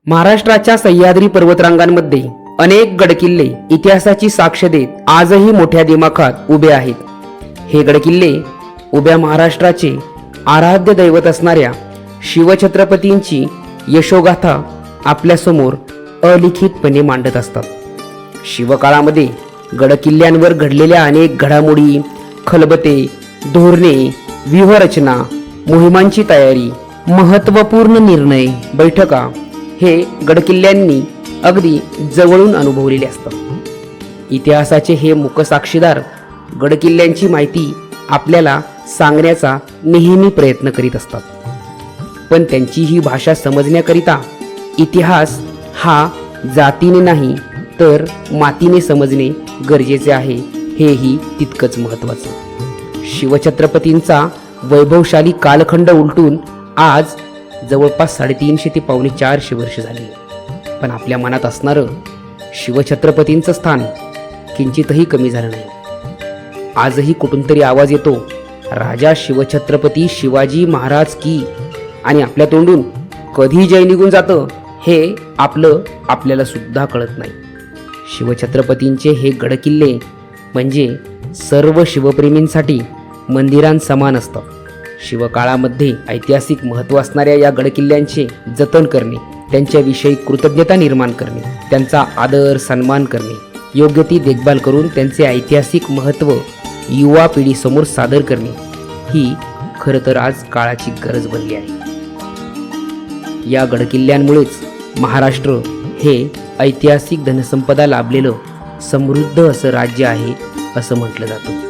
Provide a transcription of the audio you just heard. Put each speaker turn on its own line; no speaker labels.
महाराष्ट्राच्या सह्याद्री पर्वतरांगांमध्ये अनेक गडकिल्ले इतिहासाची साक्ष देत आजही मोठ्या दिमाखात उभे आहेत. हे गडकिल्ले उभ्या महाराष्ट्राचे आराध्य दैवत असणाऱ्या शिवछत्रपतींची यशोगाथा आपल्यासमोर अलिखितपणे मांडत असतात. शिवकाळामध्ये गडकिल्ल्यांवर घडलेल्या अनेक घडामोडी, खलबते, धोरणे, व्यूहरचना, मोहिमांची तयारी, महत्त्वपूर्ण निर्णय, बैठका हे गडकिल्ल्यांनी अगदी जवळून अनुभवलेले असतात. इतिहासाचे हे मूक साक्षीदार गडकिल्ल्यांची माहिती आपल्याला सांगण्याचा नेहमी प्रयत्न करीत असतात. पण त्यांची ही भाषा समजण्याकरिता इतिहास हा जातीने नाही तर मातीने समजणे गरजेचे आहे, हेही तितकंच महत्त्वाचं. शिवछत्रपतींचा वैभवशाली कालखंड उलटून आज जवळपास 350 ते 450 वर्ष झाली. पण आपल्या मनात असणारं शिवछत्रपतींचं स्थान किंचितही कमी झालं नाही. आजही कुठून तरी आवाज येतो, राजा शिवछत्रपती शिवाजी महाराज की, आणि आपल्या तोंडून कधी जय निघून जातं हे आपल्याला सुद्धा कळत नाही. शिवछत्रपतींचे हे गडकिल्ले म्हणजे सर्व शिवप्रेमींसाठी मंदिरांसमान असतात. शिवकाळामध्ये ऐतिहासिक महत्त्व असणाऱ्या या गडकिल्ल्यांचे जतन करणे, त्यांच्याविषयी कृतज्ञता निर्माण करणे, त्यांचा आदर सन्मान करणे, योग्य ती देखभाल करून त्यांचे ऐतिहासिक महत्त्व युवा पिढीसमोर सादर करणे ही खरं तर आज काळाची गरज बनली आहे. या गडकिल्ल्यांमुळेच महाराष्ट्र हे ऐतिहासिक धनसंपदा लाभलेलं समृद्ध असं राज्य आहे असं म्हटलं जातं.